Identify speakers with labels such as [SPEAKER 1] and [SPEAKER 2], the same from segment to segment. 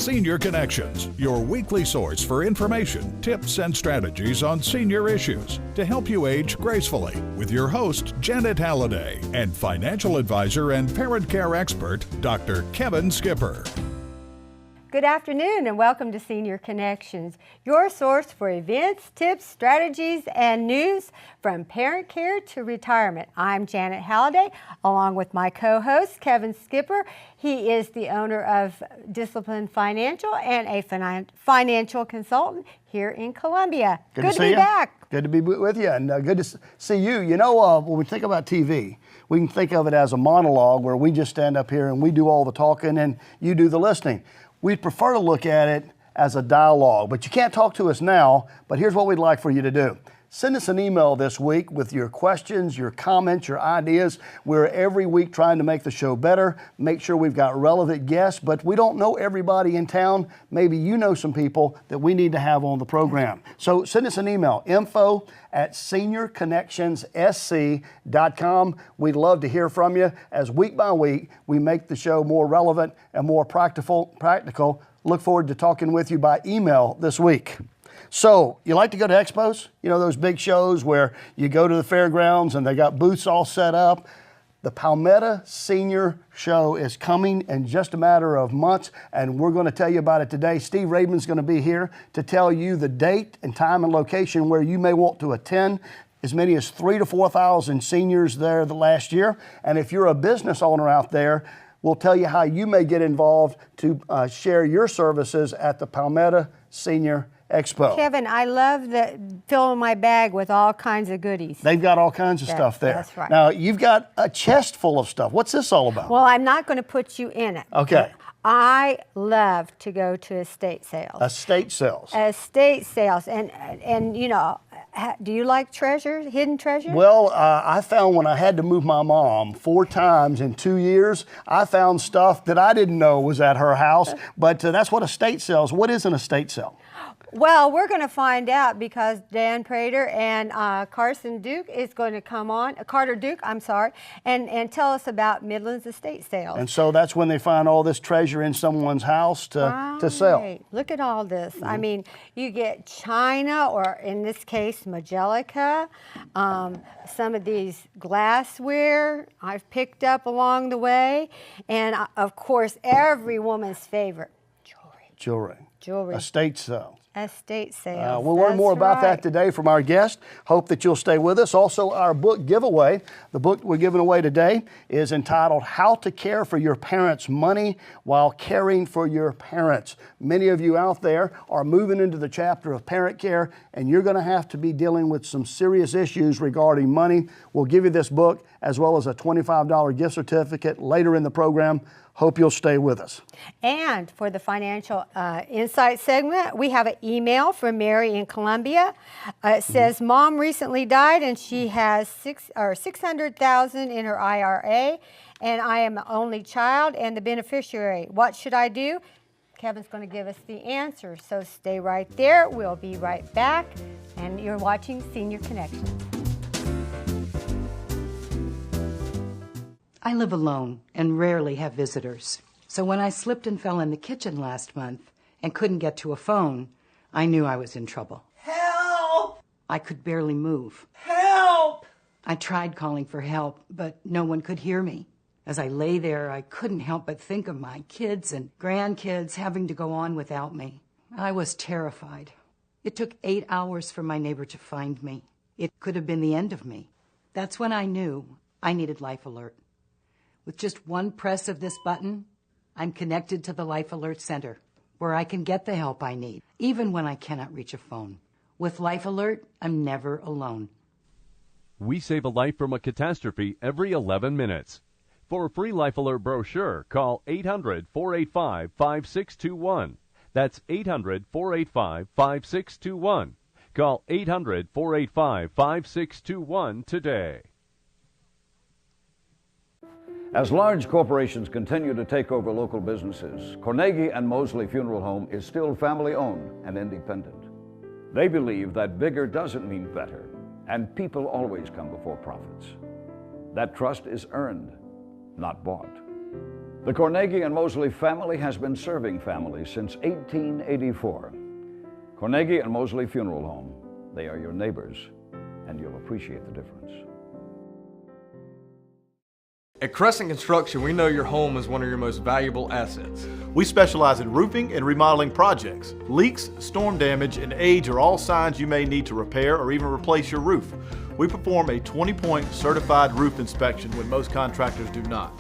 [SPEAKER 1] Senior Connections, your weekly source for information, tips, and strategies on senior issues to help you age gracefully with your host, Janet Halliday, and financial advisor and parent care expert, Dr. Kevin Skipper.
[SPEAKER 2] Good afternoon and welcome to Senior Connections, your source for events, tips, strategies, and news from parent care to retirement. I'm Janet Halliday along with my co-host Kevin Skipper. He is the owner of Discipline Financial and a financial consultant here in Columbia. Good to be back.
[SPEAKER 3] Good to be with you and good to see you. You know, when we think about TV, we can think of it as a monologue where we just stand up here and we do all the talking and you do the listening. We'd prefer to look at it as a dialogue, but you can't talk to us now, but here's what we'd like for you to do. Send us an email this week with your questions, your comments, your ideas. We're every week trying to make the show better, make sure we've got relevant guests, but we don't know everybody in town. Maybe you know some people that we need to have on the program. So send us an email, info@seniorconnectionssc.com. We'd love to hear from you as week by week we make the show more relevant and more practical. Look forward to talking with you by email this week. So, you like to go to expos? You know, those big shows where you go to the fairgrounds and they got booths all set up. The Palmetto Senior Show is coming in just a matter of months, and we're going to tell you about it today. Steve Raven's going to be here to tell you the date and time and location where you may want to attend. As many as 3,000 to 4,000 seniors there the last year. And if you're a business owner out there, we'll tell you how you may get involved to share your services at the Palmetto Senior Expo.
[SPEAKER 2] Kevin, I love filling my bag with all kinds of goodies.
[SPEAKER 3] They've got all kinds of stuff there.
[SPEAKER 2] That's right.
[SPEAKER 3] Now, you've got a chest full of stuff. What's this all about?
[SPEAKER 2] Well, I'm not going to put you in it.
[SPEAKER 3] Okay.
[SPEAKER 2] I love to go to estate sales.
[SPEAKER 3] Estate sales.
[SPEAKER 2] Estate sales. And you know, do you like treasures, hidden treasures?
[SPEAKER 3] Well, I found when I had to move my mom 4 times in 2 years, I found stuff that I didn't know was at her house. But that's what estate sales. What is an estate sale?
[SPEAKER 2] Well, we're going to find out because Dan Prater and Carter Duke is going to come on, and tell us about Midland's estate sales.
[SPEAKER 3] And so that's when they find all this treasure in someone's house to sell.
[SPEAKER 2] Look at all this. I mean, you get china, or in this case, Majelica, some of these glassware I've picked up along the way, and of course, every woman's favorite, jewelry. Estate sales. Estate sales.
[SPEAKER 3] We'll learn more about that today from our guest. Hope that you'll stay with us. Also, our book giveaway. The book we're giving away today is entitled How to Care for Your Parents' Money While Caring for Your Parents. Many of you out there are moving into the chapter of parent care, and you're going to have to be dealing with some serious issues regarding money. We'll give you this book as well as a $25 gift certificate later in the program. Hope you'll stay with us.
[SPEAKER 2] And for the financial insight segment, we have an email from Mary in Columbia. It says, Mom recently died and she has $600,000 in her IRA, and I am the only child and the beneficiary. What should I do? Kevin's going to give us the answer, so stay right there. We'll be right back, and you're watching Senior Connections.
[SPEAKER 4] I live alone and rarely have visitors. So when I slipped and fell in the kitchen last month and couldn't get to a phone, I knew I was in trouble.
[SPEAKER 5] Help!
[SPEAKER 4] I could barely move.
[SPEAKER 5] Help!
[SPEAKER 4] I tried calling for help, but no one could hear me. As I lay there, I couldn't help but think of my kids and grandkids having to go on without me. I was terrified. It took 8 hours for my neighbor to find me. It could have been the end of me. That's when I knew I needed Life Alert. With just one press of this button, I'm connected to the Life Alert Center, where I can get the help I need, even when I cannot reach a phone. With Life Alert, I'm never alone.
[SPEAKER 6] We save a life from a catastrophe every 11 minutes. For a free Life Alert brochure, call 800-485-5621. That's 800-485-5621. Call 800-485-5621 today.
[SPEAKER 7] As large corporations continue to take over local businesses, Carnegie and Mosley Funeral Home is still family-owned and independent. They believe that bigger doesn't mean better, and people always come before profits. That trust is earned, not bought. The Carnegie and Mosley family has been serving families since 1884. Carnegie and Mosley Funeral Home. They are your neighbors, and you'll appreciate the difference.
[SPEAKER 8] At Crescent Construction, we know your home is one of your most valuable assets.
[SPEAKER 9] We specialize in roofing and remodeling projects. Leaks, storm damage, and age are all signs you may need to repair or even replace your roof. We perform a 20-point certified roof inspection when most contractors do not.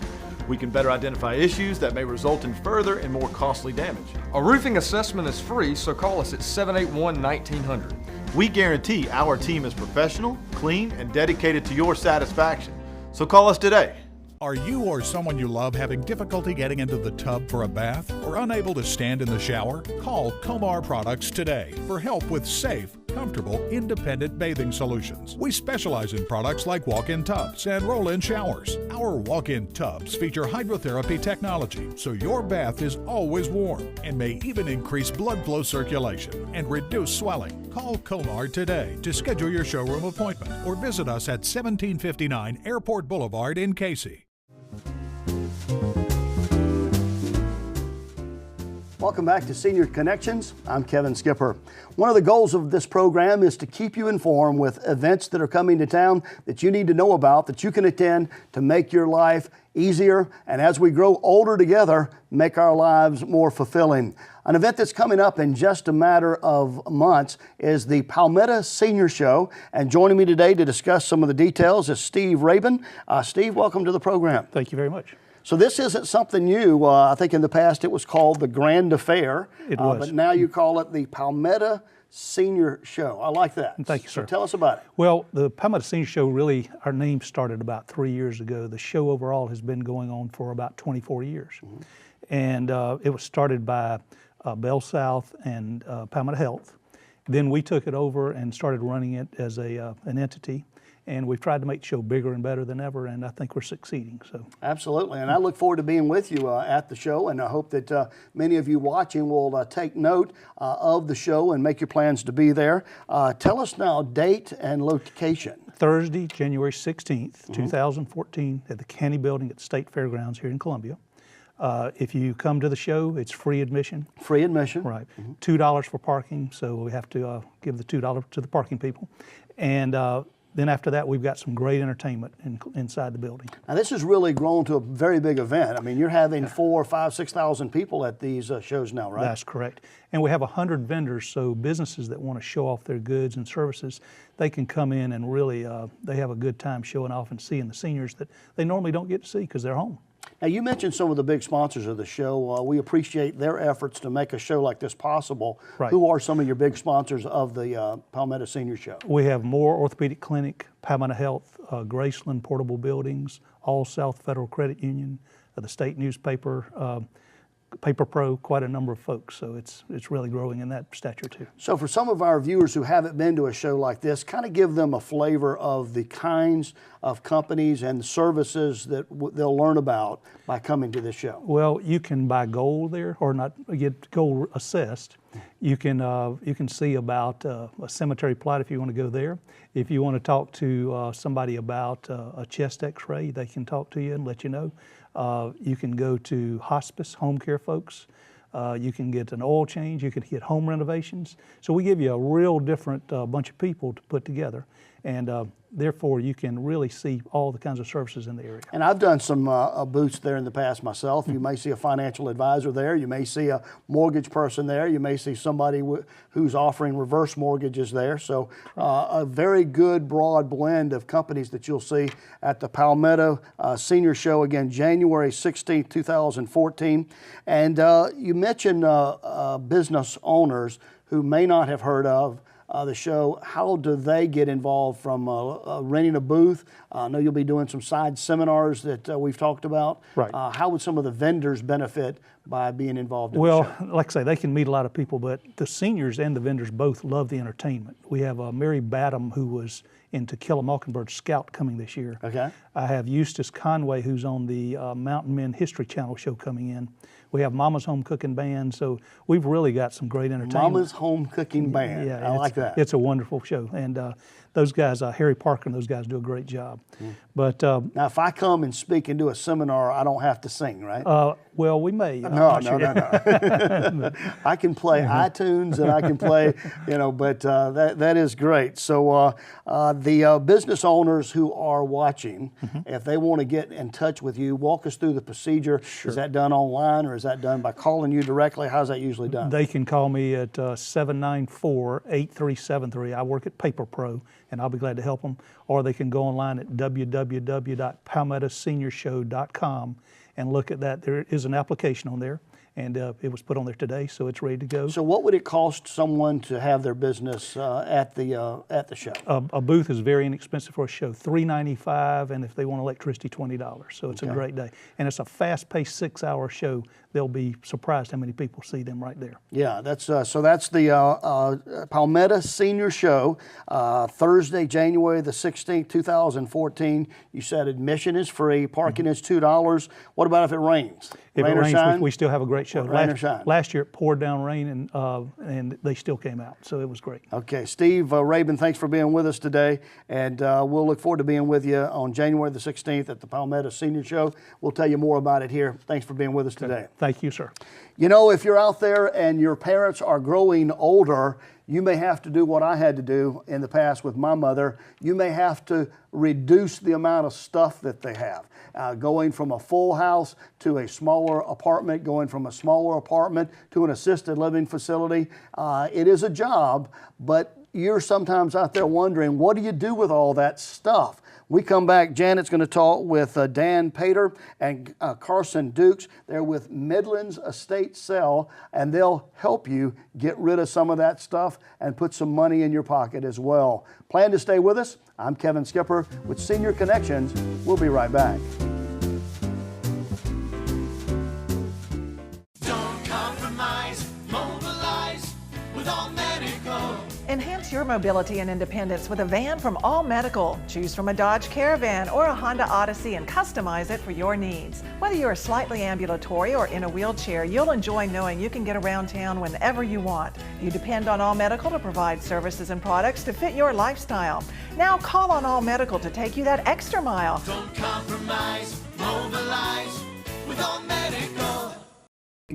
[SPEAKER 9] We can better identify issues that may result in further and more costly damage.
[SPEAKER 8] A roofing assessment is free, so call us at 781-1900.
[SPEAKER 9] We guarantee our team is professional, clean, and dedicated to your satisfaction. So call us today.
[SPEAKER 1] Are you or someone you love having difficulty getting into the tub for a bath or unable to stand in the shower? Call Comar Products today for help with safe, comfortable, independent bathing solutions. We specialize in products like walk-in tubs and roll-in showers. Our walk-in tubs feature hydrotherapy technology, so your bath is always warm and may even increase blood flow circulation and reduce swelling. Call Comar today to schedule your showroom appointment or visit us at 1759 Airport Boulevard in Casey.
[SPEAKER 3] Welcome back to Senior Connections. I'm Kevin Skipper. One of the goals of this program is to keep you informed with events that are coming to town that you need to know about, that you can attend to make your life easier, and as we grow older together, make our lives more fulfilling. An event that's coming up in just a matter of months is the Palmetto Senior Show, and joining me today to discuss some of the details is Steve Rabin. Steve, welcome to the program.
[SPEAKER 10] Thank you very much.
[SPEAKER 3] So this isn't something new. I think in the past it was called the Grand Affair.
[SPEAKER 10] It was.
[SPEAKER 3] But now you call it the Palmetto Senior Show. I like that.
[SPEAKER 10] Thank you, sir.
[SPEAKER 3] So tell us about it.
[SPEAKER 10] Well, the Palmetto Senior Show, really, our name started about 3 years ago. The show overall has been going on for about 24 years. Mm-hmm. And it was started by Bell South and Palmetto Health. Then we took it over and started running it as an entity. And we've tried to make the show bigger and better than ever, and I think we're succeeding. So
[SPEAKER 3] absolutely, and I look forward to being with you at the show, and I hope that many of you watching will take note of the show and make your plans to be there. Tell us now date and location.
[SPEAKER 10] Thursday, January 16th, 2014, at the Canny Building at the State Fairgrounds here in Columbia. If you come to the show, it's free admission.
[SPEAKER 3] Free admission.
[SPEAKER 10] Right. $2 for parking, so we have to give the $2 to the parking people. And then after that, we've got some great entertainment inside the building.
[SPEAKER 3] Now this has really grown to a very big event. I mean, you're having 4,000, 5,000, 6,000 people at these shows now, right?
[SPEAKER 10] That's correct. And we have 100 vendors, so businesses that want to show off their goods and services, they can come in and really, they have a good time showing off and seeing the seniors that they normally don't get to see because they're home.
[SPEAKER 3] Now, you mentioned some of the big sponsors of the show. We appreciate their efforts to make a show like this possible.
[SPEAKER 10] Right.
[SPEAKER 3] Who are some of your big sponsors of the Palmetto Senior Show?
[SPEAKER 10] We have Moore Orthopedic Clinic, Palmetto Health, Graceland Portable Buildings, All South Federal Credit Union, the state newspaper, Paper Pro, quite a number of folks. So it's really growing in that stature too.
[SPEAKER 3] So for some of our viewers who haven't been to a show like this, kind of give them a flavor of the kinds of companies and services that they'll learn about by coming to this show.
[SPEAKER 10] Well, you can buy gold there, or not get gold assessed. You can see about a cemetery plot if you want to go there. If you want to talk to somebody about a chest X-ray, they can talk to you and let you know. You can go to hospice, home care folks. You can get an oil change. You can get home renovations. So we give you a real different bunch of people to put together. And therefore, you can really see all the kinds of services in the area.
[SPEAKER 3] And I've done some booths there in the past myself. You may see a financial advisor there. You may see a mortgage person there. You may see somebody who's offering reverse mortgages there. So a very good broad blend of companies that you'll see at the Palmetto Senior Show, again, January 16th, 2014. And you mentioned business owners who may not have heard of the show. How do they get involved from renting a booth? I know you'll be doing some side seminars that we've talked about.
[SPEAKER 10] Right.
[SPEAKER 3] How would some of the vendors benefit by being involved in the show?
[SPEAKER 10] Well, like I say, they can meet a lot of people, but the seniors and the vendors both love the entertainment. We have Mary Badham, who was in To Kill a Mockingbird Scout, coming this year.
[SPEAKER 3] Okay.
[SPEAKER 10] I have Eustace Conway, who's on the Mountain Men History Channel show, coming in. We have Mama's Home Cooking Band, so we've really got some great entertainment.
[SPEAKER 3] Mama's Home Cooking Band.
[SPEAKER 10] Yeah,
[SPEAKER 3] I like that.
[SPEAKER 10] It's a wonderful show. And those guys, Harry Parker and those guys do a great job. But
[SPEAKER 3] now, if I come and speak and do a seminar, I don't have to sing, right?
[SPEAKER 10] Well, we may.
[SPEAKER 3] No. I can play iTunes and I can play, but that is great. So the business owners who are watching, if they want to get in touch with you, walk us through the procedure. Sure. Is that done online or is that done by calling you directly? How's that usually done?
[SPEAKER 10] They can call me at 794-8373. I work at Paper Pro, and I'll be glad to help them. Or they can go online at www.palmettoseniourshow.com and look at that. There is an application on there, and it was put on there today, so it's ready to go.
[SPEAKER 3] So what would it cost someone to have their business at the show?
[SPEAKER 10] A booth is very inexpensive for a show, $3.95, and if they want electricity, $20. So it's a great day. And it's a fast-paced 6-hour show. They'll be surprised how many people see them right there.
[SPEAKER 3] Yeah, that's so that's the Palmetto Senior Show, Thursday, January the 16th, 2014. You said admission is free, parking is $2. What about if it rains?
[SPEAKER 10] If
[SPEAKER 3] rain
[SPEAKER 10] it rains,
[SPEAKER 3] shine?
[SPEAKER 10] we still have a great show.
[SPEAKER 3] Rain or shine?
[SPEAKER 10] Last year it poured down rain, and they still came out, so it was great.
[SPEAKER 3] Okay, Steve Rabin, thanks for being with us today, and we'll look forward to being with you on January the 16th at the Palmetto Senior Show. We'll tell you more about it here. Thanks for being with us today.
[SPEAKER 10] Thank you, sir.
[SPEAKER 3] If you're out there and your parents are growing older, you may have to do what I had to do in the past with my mother. You may have to reduce the amount of stuff that they have. Going from a full house to a smaller apartment, going from a smaller apartment to an assisted living facility. It is a job, but you're sometimes out there wondering, what do you do with all that stuff? We come back, Janet's going to talk with Dan Pater and Carson Dukes. They're with Midlands Estate Sale, and they'll help you get rid of some of that stuff and put some money in your pocket as well. Plan to stay with us. I'm Kevin Skipper with Senior Connections. We'll be right back.
[SPEAKER 11] Don't compromise, mobilize with All Medical.
[SPEAKER 12] Enhance your mobility and independence with a van from All Medical. Choose from a Dodge Caravan or a Honda Odyssey and customize it for your needs. Whether you're slightly ambulatory or in a wheelchair, you'll enjoy knowing you can get around town whenever you want. You depend on All Medical to provide services and products to fit your lifestyle. Now call on All Medical to take you that extra mile.
[SPEAKER 11] Don't compromise, mobilize with All Medical.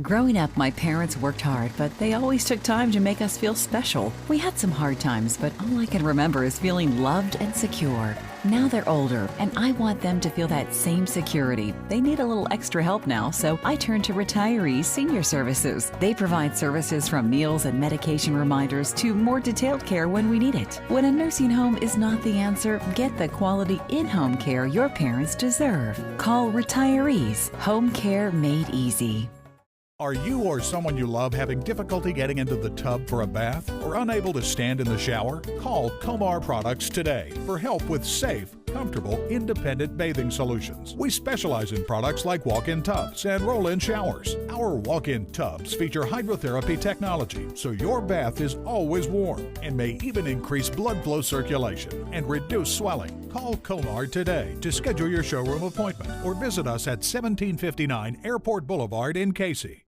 [SPEAKER 13] Growing up, my parents worked hard, but they always took time to make us feel special. We had some hard times, but all I can remember is feeling loved and secure. Now they're older, and I want them to feel that same security. They need a little extra help now, so I turn to Retirees Senior Services. They provide services from meals and medication reminders to more detailed care when we need it. When a nursing home is not the answer, get the quality in-home care your parents deserve. Call Retirees, home care made easy.
[SPEAKER 1] Are you or someone you love having difficulty getting into the tub for a bath or unable to stand in the shower? Call Comar Products today for help with safe, comfortable, independent bathing solutions. We specialize in products like walk-in tubs and roll-in showers. Our walk-in tubs feature hydrotherapy technology, so your bath is always warm and may even increase blood flow circulation and reduce swelling. Call Comar today to schedule your showroom appointment or visit us at 1759 Airport Boulevard in Casey.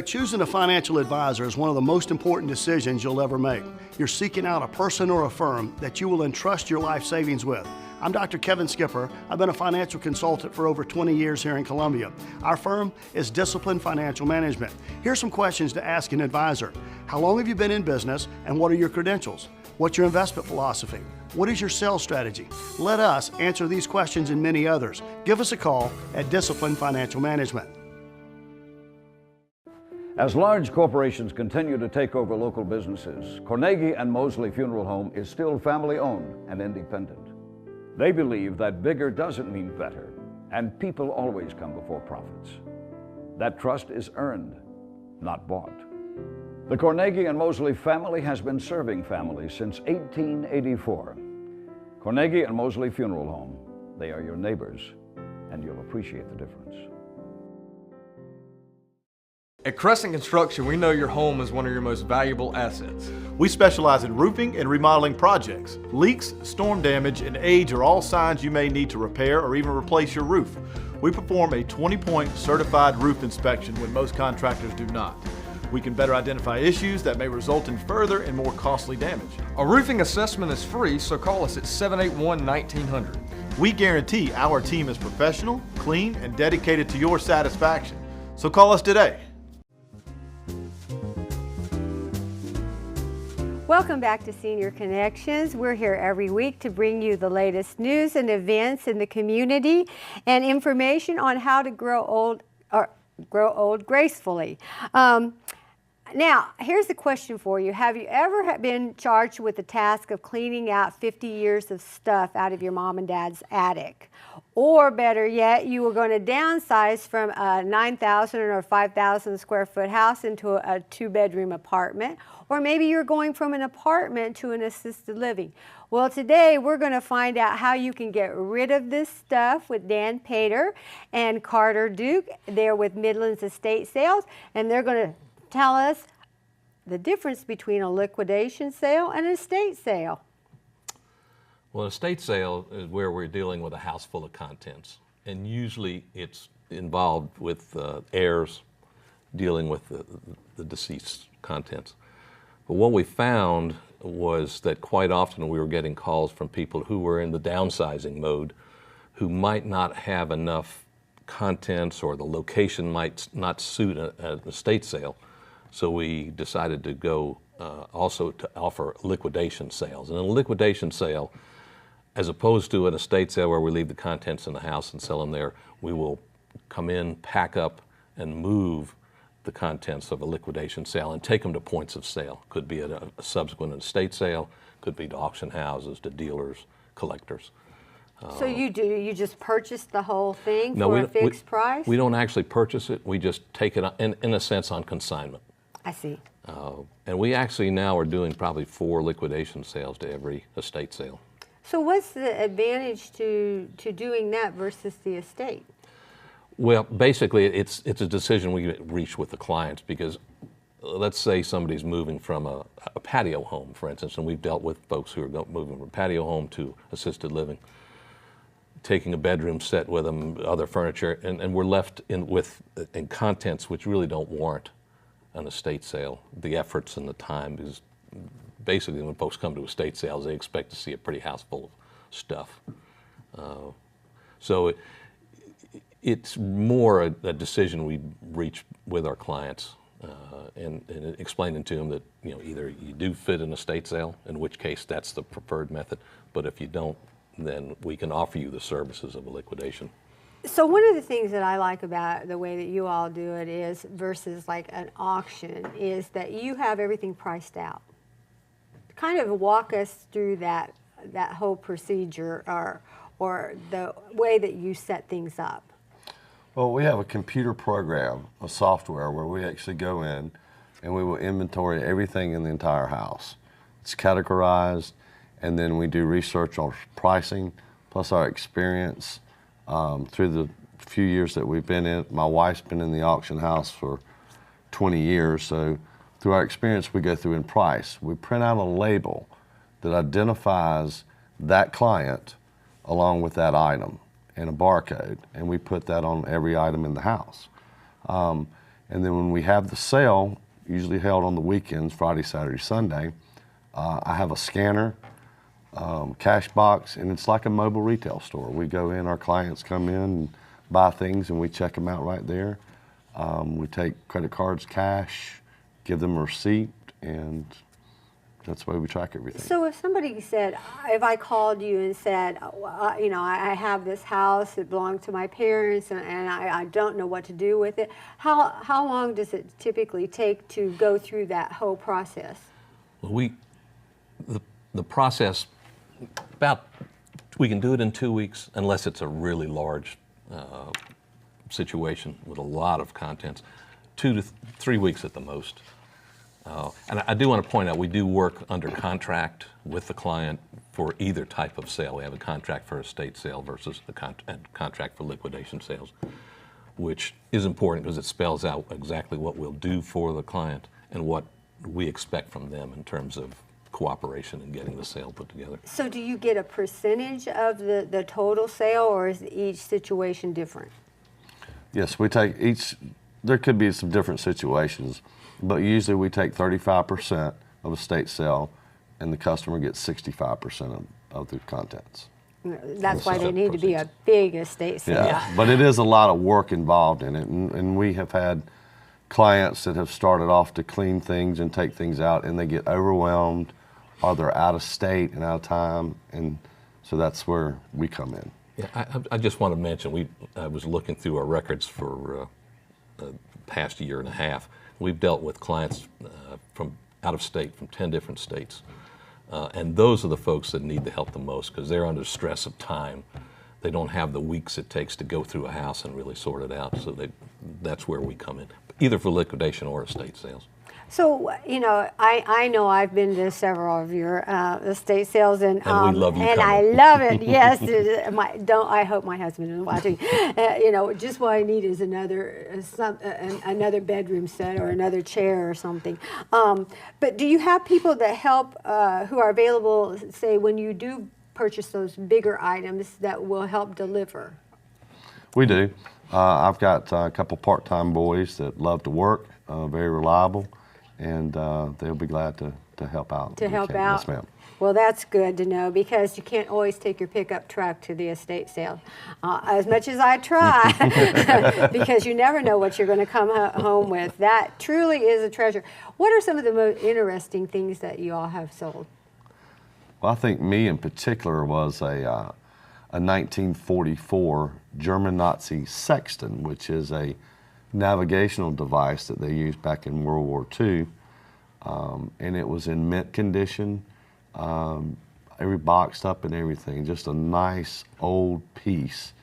[SPEAKER 3] Choosing a financial advisor is one of the most important decisions you'll ever make. You're seeking out a person or a firm that you will entrust your life savings with. I'm Dr. Kevin Skipper. I've been a financial consultant for over 20 years here in Columbia. Our firm is Discipline Financial Management. Here's some questions to ask an advisor. How long have you been in business and what are your credentials? What's your investment philosophy? What is your sales strategy? Let us answer these questions and many others. Give us a call at Discipline Financial Management.
[SPEAKER 7] As large corporations continue to take over local businesses, Carnegie and Mosley Funeral Home is still family-owned and independent. They believe that bigger doesn't mean better, and people always come before profits. That trust is earned, not bought. The Carnegie and Mosley family has been serving families since 1884. Carnegie and Mosley Funeral Home, they are your neighbors, and you'll appreciate the difference.
[SPEAKER 8] At Crescent Construction, we know your home is one of your most valuable assets.
[SPEAKER 9] We specialize in roofing and remodeling projects. Leaks, storm damage, and age are all signs you may need to repair or even replace your roof. We perform a 20-point certified roof inspection when most contractors do not. We can better identify issues that may result in further and more costly damage.
[SPEAKER 8] A roofing assessment is free, so call us at 781-1900.
[SPEAKER 9] We guarantee our team is professional, clean, and dedicated to your satisfaction. So call us today.
[SPEAKER 2] Welcome back to Senior Connections. We're here every week to bring you the latest news and events in the community and information on how to grow old gracefully. Now, here's a question for you. Have you ever been charged with the task of cleaning out 50 years of stuff out of your mom and dad's attic? Or better yet, you were going to downsize from a 9,000 or 5,000 square foot house into a 2-bedroom apartment. Or maybe you're going from an apartment to an assisted living. Well, today we're going to find out how you can get rid of this stuff with Dan Pater and Carter Duke. They're with Midlands Estate Sales, and they're going to tell us the difference between a liquidation sale and an estate sale.
[SPEAKER 14] Well, an estate sale is where we're dealing with a house full of contents, and usually it's involved with heirs dealing with the deceased's contents. But what we found was that quite often we were getting calls from people who were in the downsizing mode, who might not have enough contents, or the location might not suit an estate sale. So we decided to go also to offer liquidation sales. And in a liquidation sale, as opposed to an estate sale where we leave the contents in the house and sell them there, we will come in, pack up, and move the contents of a liquidation sale and take them to points of sale. Could be at a subsequent estate sale, could be to auction houses, to dealers, collectors.
[SPEAKER 2] So you just purchase the whole thing for a fixed price?
[SPEAKER 14] We don't actually purchase it, we just take it in a sense on consignment.
[SPEAKER 2] I see.
[SPEAKER 14] And we actually now are doing probably 4 liquidation sales to every estate sale.
[SPEAKER 2] So what's the advantage to doing that versus the estate?
[SPEAKER 14] Well, basically, it's a decision we reach with the clients, because let's say somebody's moving from a patio home, for instance, and we've dealt with folks who are moving from patio home to assisted living, taking a bedroom set with them, other furniture, and we're left with contents which really don't warrant an estate sale. The efforts and the time, because basically when folks come to estate sales, they expect to see a pretty house full of stuff. So it's more a decision we reach with our clients, and explaining to them that either you do fit an estate sale, in which case that's the preferred method, but if you don't, then we can offer you the services of a liquidation.
[SPEAKER 2] So one of the things that I like about the way that you all do it is, versus like an auction, is that you have everything priced out. Kind of walk us through that whole procedure, or the way that you set things up.
[SPEAKER 15] Well, we have a computer program, a software, where we actually go in and we will inventory everything in the entire house. It's categorized, and then we do research on pricing, plus our experience through the few years that we've been in. My wife's been in the auction house for 20 years, so through our experience we go through and price. We print out a label that identifies that client along with that item and a barcode, and we put that on every item in the house. And then when we have the sale, usually held on the weekends, Friday, Saturday, Sunday, I have a scanner, cash box, and it's like a mobile retail store. We go in, our clients come in and buy things, and we check them out right there. We take credit cards, cash, give them a receipt, and that's the way we track everything.
[SPEAKER 2] So if somebody said, if I called you and said, I have this house that belonged to my parents, and I don't know what to do with it, how long does it typically take to go through that whole process?
[SPEAKER 14] Well, the process, we can do it in 2 weeks, unless it's a really large situation with a lot of contents. 2 to 3 weeks at the most. And I do want to point out, we do work under contract with the client for either type of sale. We have a contract for estate sale versus a contract for liquidation sales, which is important because it spells out exactly what we'll do for the client and what we expect from them in terms of cooperation in getting the sale put together.
[SPEAKER 2] So do you get a percentage of the total sale, or is each situation different?
[SPEAKER 15] Yes, we take each, there could be some different situations. But usually we take 35% of estate sale, and the customer gets 65% of the contents.
[SPEAKER 2] That's why they need to be a big estate sale.
[SPEAKER 15] Yeah, but it is a lot of work involved in it, and we have had clients that have started off to clean things and take things out, and they get overwhelmed, or they're out of state and out of time, and so that's where we come in.
[SPEAKER 14] Yeah, I just want to mention, I was looking through our records for the past year and a half. We've dealt with clients from out of state, from 10 different states. And those are the folks that need the help the most because they're under stress of time. They don't have the weeks it takes to go through a house and really sort it out. So that's where we come in, either for liquidation or estate sales.
[SPEAKER 2] So, I know I've been to several of your estate sales, and
[SPEAKER 14] we love you.
[SPEAKER 2] And I love it. Yes, I hope my husband is watching. Just what I need is another bedroom set or another chair or something. But do you have people that help who are available, say, when you do purchase those bigger items that will help deliver?
[SPEAKER 15] We do. I've got a couple part-time boys that love to work, very reliable. And they'll be glad to help out.
[SPEAKER 2] To help out?
[SPEAKER 15] Yes, ma'am.
[SPEAKER 2] Well, that's good to know because you can't always take your pickup truck to the estate sale. As much as I try, because you never know what you're going to come home with. That truly is a treasure. What are some of the most interesting things that you all have sold?
[SPEAKER 15] Well, I think me in particular was a 1944 German Nazi sextant, which is a navigational device that they used back in World War II, and it was in mint condition, every boxed up and everything, just a nice old piece.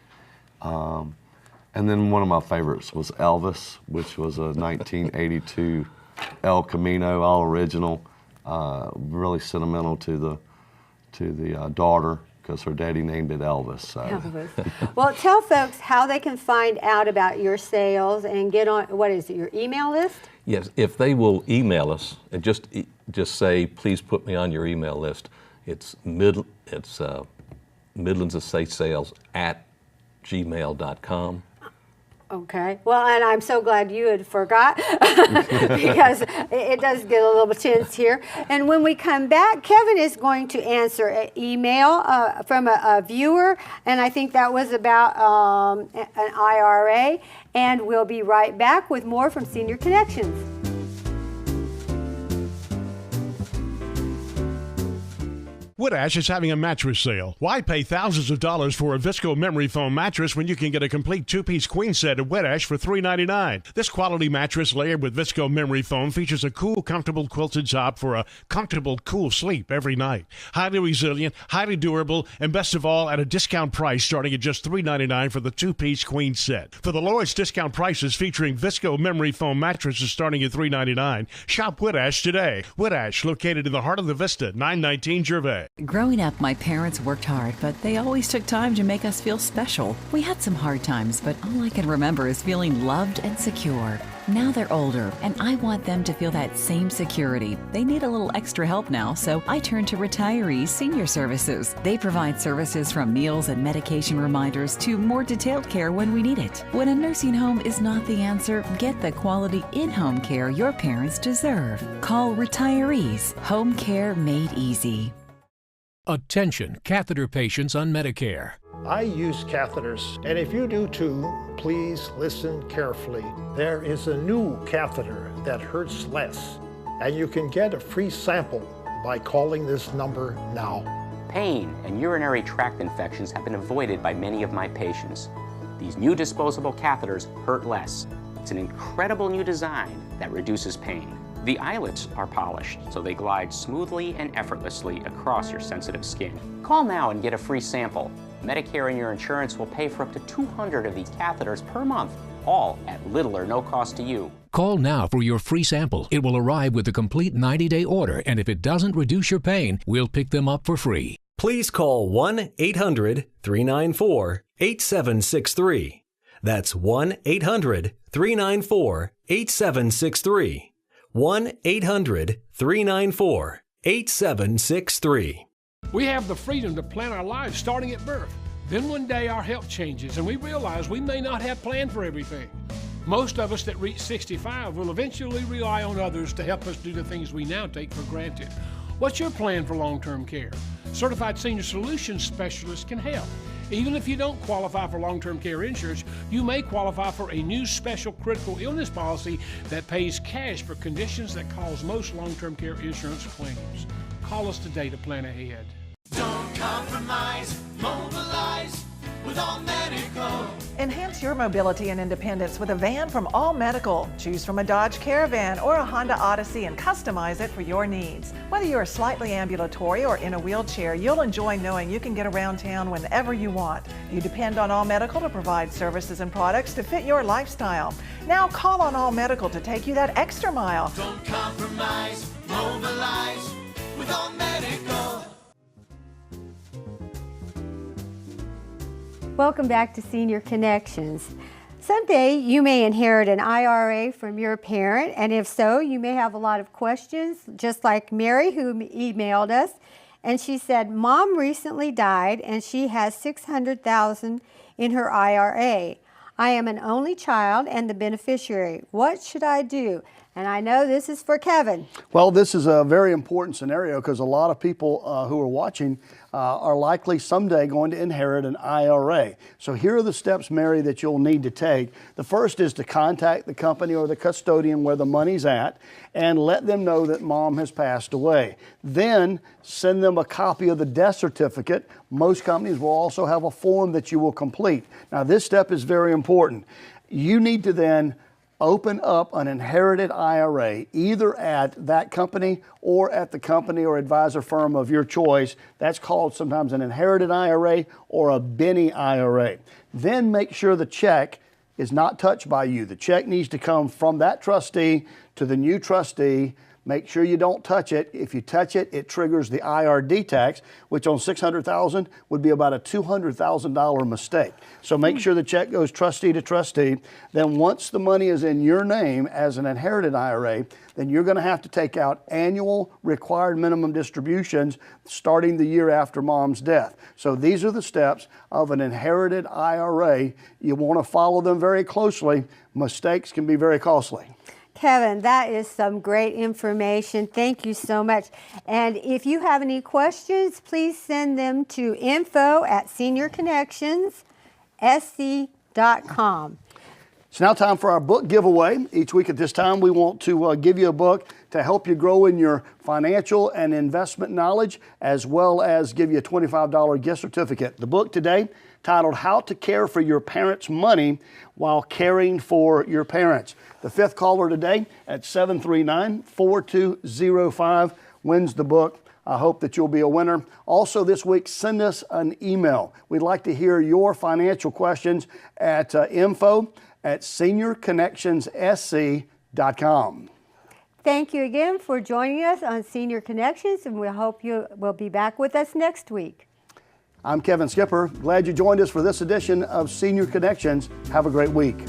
[SPEAKER 15] And then one of my favorites was Elvis, which was a 1982 El Camino, all original, really sentimental to the daughter, because her daddy named it Elvis. So.
[SPEAKER 2] Elvis. Well, tell folks how they can find out about your sales and get on, what is it, your email list?
[SPEAKER 14] Yes, if they will email us and just say, please put me on your email list, it's midlandsestateSales@gmail.com.
[SPEAKER 2] Okay. Well, and I'm so glad you had forgot because it does get a little tense here. And when we come back, Kevin is going to answer an email from a viewer, and I think that was about an IRA. And we'll be right back with more from Senior Connections.
[SPEAKER 16] Woodash is having a mattress sale. Why pay thousands of dollars for a Visco memory foam mattress when you can get a complete two-piece queen set at Woodash for $3.99? This quality mattress layered with Visco memory foam features a cool, comfortable quilted top for a comfortable, cool sleep every night. Highly resilient, highly durable, and best of all, at a discount price starting at just $3.99 for the two-piece queen set. For the lowest discount prices featuring Visco memory foam mattresses starting at $3.99, shop Woodash today. Woodash, located in the heart of the Vista, 919 Gervais.
[SPEAKER 13] Growing up, my parents worked hard, but they always took time to make us feel special. We had some hard times, but all I can remember is feeling loved and secure. Now they're older, and I want them to feel that same security. They need a little extra help now, so I turn to Retirees Senior Services. They provide services from meals and medication reminders to more detailed care when we need it. When a nursing home is not the answer, get the quality in-home care your parents deserve. Call Retirees, home care made easy.
[SPEAKER 17] Attention, catheter patients on Medicare.
[SPEAKER 18] I use catheters, and if you do too, please listen carefully. There is a new catheter that hurts less, and you can get a free sample by calling this number now.
[SPEAKER 19] Pain and urinary tract infections have been avoided by many of my patients. These new disposable catheters hurt less. It's an incredible new design that reduces pain. The eyelets are polished, so they glide smoothly and effortlessly across your sensitive skin. Call now and get a free sample. Medicare and your insurance will pay for up to 200 of these catheters per month, all at little or no cost to you.
[SPEAKER 17] Call now for your free sample. It will arrive with a complete 90-day order, and if it doesn't reduce your pain, we'll pick them up for free.
[SPEAKER 20] Please call 1-800-394-8763. That's 1-800-394-8763. 1-800-394-8763.
[SPEAKER 21] We have the freedom to plan our lives starting at birth. Then one day our health changes and we realize we may not have planned for everything.
[SPEAKER 16] Most of us that reach 65 will eventually rely on others to help us do the things we now take for granted. What's your plan for long-term care? Certified Senior Solutions Specialists can help. Even if you don't qualify for long-term care insurance, you may qualify for a new special critical illness policy that pays cash for conditions that cause most long-term care insurance claims. Call us today to plan ahead.
[SPEAKER 11] Don't compromise, mobilize with All Medical.
[SPEAKER 12] Enhance your mobility and independence with a van from All Medical. Choose from a Dodge Caravan or a Honda Odyssey and customize it for your needs. Whether you're slightly ambulatory or in a wheelchair, you'll enjoy knowing you can get around town whenever you want. You depend on All Medical to provide services and products to fit your lifestyle. Now call on All Medical to take you that extra mile.
[SPEAKER 11] Don't compromise, mobilize with All Medical.
[SPEAKER 2] Welcome back to Senior Connections. Someday you may inherit an IRA from your parent, and if so, you may have a lot of questions, just like Mary, who emailed us. And she said, Mom recently died and she has $600,000 in her IRA. I am an only child and the beneficiary. What should I do? And I know this is for Kevin.
[SPEAKER 3] Well, this is a very important scenario because a lot of people who are watching are likely someday going to inherit an IRA. So here are the steps, Mary, that you'll need to take. The first is to contact the company or the custodian where the money's at and let them know that Mom has passed away. Then send them a copy of the death certificate. Most companies will also have a form that you will complete. Now, this step is very important. You need to then open up an inherited IRA, either at that company or at the company or advisor firm of your choice. That's called sometimes an inherited IRA or a Benny IRA. Then make sure the check is not touched by you. The check needs to come from that trustee to the new trustee. Make sure you don't touch it. If you touch it, it triggers the IRD tax, which on $600,000 would be about a $200,000 mistake. So make sure the check goes trustee to trustee. Then once the money is in your name as an inherited IRA, then you're going to have to take out annual required minimum distributions starting the year after Mom's death. So these are the steps of an inherited IRA. You want to follow them very closely. Mistakes can be very costly.
[SPEAKER 2] Kevin, that is some great information. Thank you so much. And if you have any questions, please send them to info@seniorconnectionssc.com.
[SPEAKER 3] It's now time for our book giveaway. Each week at this time, we want to give you a book to help you grow in your financial and investment knowledge, as well as give you a $25 gift certificate. The book today, titled How to Care for Your Parents' Money While Caring for Your Parents. The fifth caller today at 739-4205 wins the book. I hope that you'll be a winner. Also this week, send us an email. We'd like to hear your financial questions at info@seniorconnectionssc.com.
[SPEAKER 2] Thank you again for joining us on Senior Connections, and we hope you will be back with us next week.
[SPEAKER 3] I'm Kevin Skipper. Glad you joined us for this edition of Senior Connections. Have a great week.